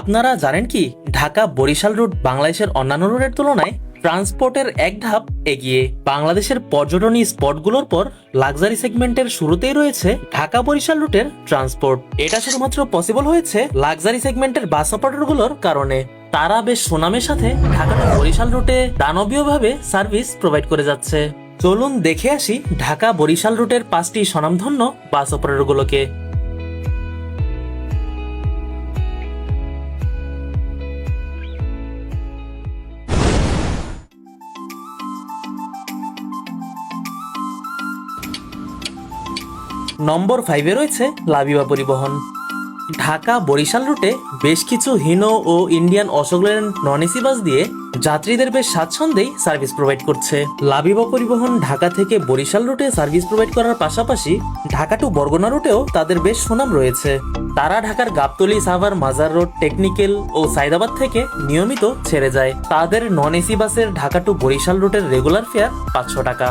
আপনারা জানেন কি ঢাকা বরিশাল রুট বাংলাদেশের অন্যান্য রুটের তুলনায় ট্রান্সপোর্টের এক ধাপ এগিয়ে। বাংলাদেশের পর্যটনী স্পটগুলোর পর লাক্সারি সেগমেন্টের শুরুতেই রয়েছে ঢাকা বরিশাল রুটের ট্রান্সপোর্ট। এটা শুধুমাত্র পসিবল হয়েছে লাক্সারি সেগমেন্টের বাস অপারেটরগুলোর কারণে। তারা বেশ সুনামের সাথে ঢাকা টু বরিশাল রুটে দানবীয়ভাবে সার্ভিস প্রোভাইড করে যাচ্ছে। চলুন দেখে আসি ঢাকা বরিশাল রুটের 5টি স্বনামধন্য বাস অপারেটরগুলোকে। নম্বর 5-এ রয়েছে লাবিবা পরিবহন। ঢাকা বরিশাল রুটে বেশ কিছু হিনো ও Indian Ashok Leyland non AC bus দিয়ে যাত্রীদের বেশ স্বাচ্ছন্দ্যেই সার্ভিস প্রোভাইড করছে। লাবিবা পরিবহন ঢাকা থেকে বরিশাল রুটে সার্ভিস প্রোভাইড করার পাশাপাশি ঢাকা টু বরগুনা রুটেও তাদের বেশ সুনাম রয়েছে। তারা ঢাকার গাবতলী, সাভার, মাজার রোড, টেকনিক্যাল ও সাইদাবাদ থেকে নিয়মিত ছেড়ে যায়। তাদের নন এসি বাসের ঢাকা টু বরিশাল রুটের রেগুলার ফেয়ার 500 টাকা।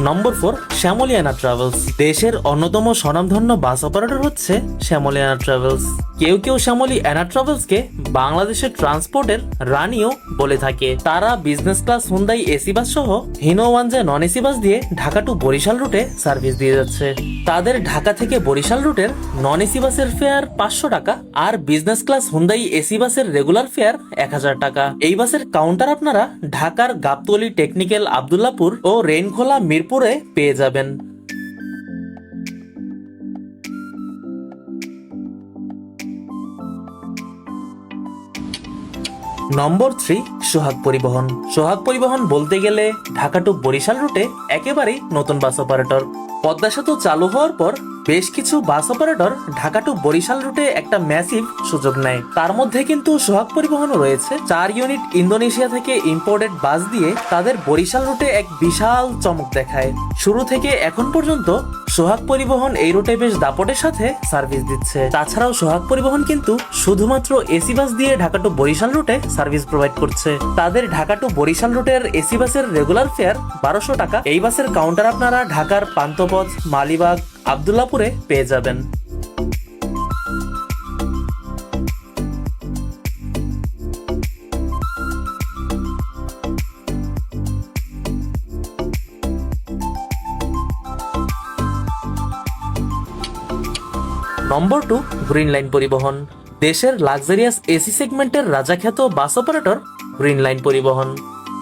নম্বর 4, শ্যামলিয়ানা ট্রাভেলস। দেশের অন্যতম স্বনামধন্য বাস অপারেটর হচ্ছে শ্যামলিয়ানা ট্রাভেলস। কেউ কেউ শ্যামলিয়ানা ট্রাভেলসকে বাংলাদেশের ট্রান্সপোর্টের রানীও বলে থাকে। তারা business class Hyundai AC bus সহ হিনো ওয়ানজা নন এসি বাস দিয়ে ঢাকা টু বরিশাল রুটে সার্ভিস দিয়ে যাচ্ছে। তাদের ঢাকা থেকে বরিশাল রুটের নন এসি বাসের ফেয়ার 500 টাকা আর বিজনেস ক্লাস হুন্দাই এসি বাসের রেগুলার ফেয়ার 1000 টাকা। এই বাসের কাউন্টার আপনারা ঢাকার গাবতলী, টেকনিক্যাল, আব্দুল্লাপুর ও রেইনখোলা, মিরপুরে পেয়ে যাবেন। নম্বর 3, সোহাগ পরিবহন। সোহাগ পরিবহন বলতে গেলে ঢাকা টু বরিশাল রুটে একেবারেই নতুন বাস অপারেটর। পদ্মা সেতু চালু হওয়ার পর বেশ কিছু bus operator Dhaka to Barishal রুটে একটা ম্যাসিভ সুযোগ নেয়। তার মধ্যে কিন্তু সোহাগ পরিবহনও রয়েছে। 4 ইউনিট ইন্দোনেশিয়া থেকে ইম্পোর্টেড বাস দিয়ে তাদের বরিশাল রুটে এক বিশাল চমক দেখায়। শুরু থেকে এখন পর্যন্ত সোহাগ পরিবহন এই রুটে বেশ দাপটের সাথে সার্ভিস দিচ্ছে। তাছাড়াও সোহাগ পরিবহন কিন্তু শুধুমাত্র এসি বাস দিয়ে ঢাকা টু বরিশাল রুটে সার্ভিস প্রোভাইড করছে। তাদের ঢাকা টু বরিশাল রুটের এসি বাসের রেগুলার ফেয়ার 1200 টাকা। এই বাসের কাউন্টার আপনারা ঢাকার পান্থপথ, মালিবাগ, আব্দুল্লাপুরে পেয়ে যাবেন। নম্বর 2, গ্রিন লাইন পরিবহন। দেশের লাক্সারিয়াস এসি সেগমেন্টের রাজাখ্যাত বাস অপারেটর গ্রিন লাইন পরিবহন।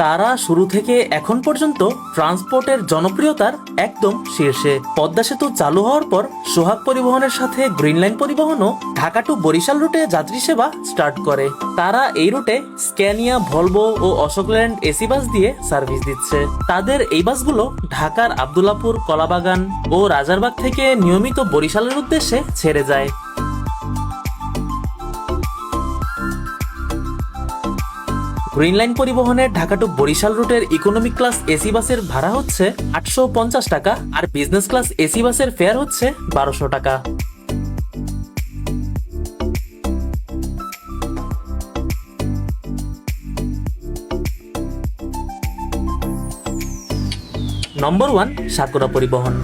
তারা শুরু থেকে এখন পর্যন্ত ট্রান্সপোর্টের জনপ্রিয়তার একদম শীর্ষে। পদ্মা সেতু চালু হওয়ার পর সোহাগ পরিবহনের সাথে গ্রিন লাইন পরিবহনও ঢাকা টু বরিশাল রুটে যাত্রী সেবা স্টার্ট করে। তারা এই রুটে স্ক্যানিয়া, ভলভো ও অশোক লেল্যান্ড এসি বাস দিয়ে সার্ভিস দিচ্ছে। তাদের এই বাসগুলো ঢাকার আব্দুল্লাপুর, কলাবাগান ও রাজারবাগ থেকে নিয়মিত বরিশালের উদ্দেশ্যে ছেড়ে যায়। গ্রিন লাইন পরিবহনের ঢাকা টু বরিশাল রুটের ইকোনমিক ক্লাস এসি বাসের ভাড়া হচ্ছে 850 টাকা আর বিজনেস ক্লাস এসি বাসের ফেয়ার হচ্ছে 1200 টাকা। নম্বর 1, সাকুরা পরিবহন।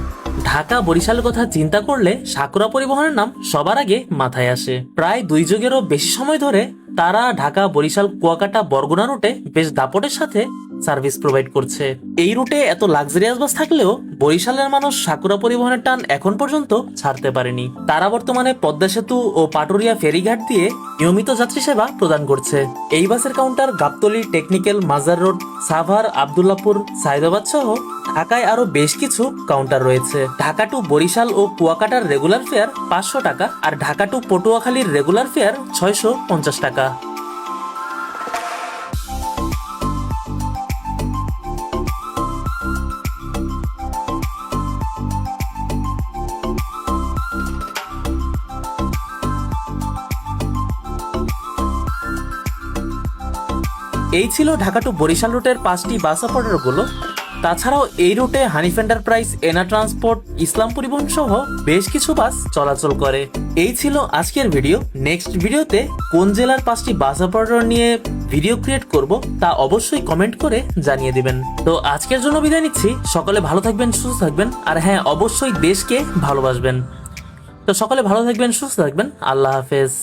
ঢাকা বরিশালের কথা চিন্তা করলে সাকুরা পরিবহনের নাম সবার আগে মাথায় আসে। প্রায় 2 যুগেরও বেশি সময় ধরে তারা ঢাকা, বরিশাল, কুয়াকাটা, বরগুনা রুটে বেশ দাপটের সাথে সার্ভিস প্রোভাইড করছে। এই রুটে এত লাক্সারিয়াস বাস থাকলেও বরিশালের মানুষ সাকুরা পরিবহনের টান এখন পর্যন্ত ছাড়তে পারেনি। তারা বর্তমানে পদ্মা সেতু ও পাটুরিয়া ফেরিঘাট দিয়ে নিয়মিত যাত্রী সেবা প্রদান করছে। এই বাসের কাউন্টার গাবতলী, টেকনিক্যাল, মাজার রোড, সাভার, আব্দুল্লাপুর, সাইদাবাদ সহ ঢাকায় আরো বেশ কিছু কাউন্টার রয়েছে। Dhaka to Barishal O কুয়াকাটার regular fair 500 টাকা আর ঢাকা টু পটুয়াখালীর রেগুলার ফেয়ার 650 টাকা। এই ছিল ঢাকা টু বরিশাল রুটের 5টি বাস অপারেটরগুলো। তাছাড়াও এই রুটে হানিফ এন্টারপ্রাইজ, এনা ট্রান্সপোর্ট, ইসলাম পরিবহন সহ বেশ কিছু বাস চলাচল করে। এই ছিল আজকের ভিডিও। নেক্সট ভিডিওতে কোন জেলার 5টি বাস অপারেটর নিয়ে ভিডিও ক্রিয়েট করব তা অবশ্যই কমেন্ট করে জানিয়ে দিবেন। তো আজকের জন্য বিদায় নিচ্ছি। সকলে ভালো থাকবেন, সুস্থ থাকবেন, আর হ্যাঁ, অবশ্যই দেশকে ভালোবাসবেন। তো সকলে ভালো থাকবেন, সুস্থ থাকবেন। আল্লাহ হাফেজ।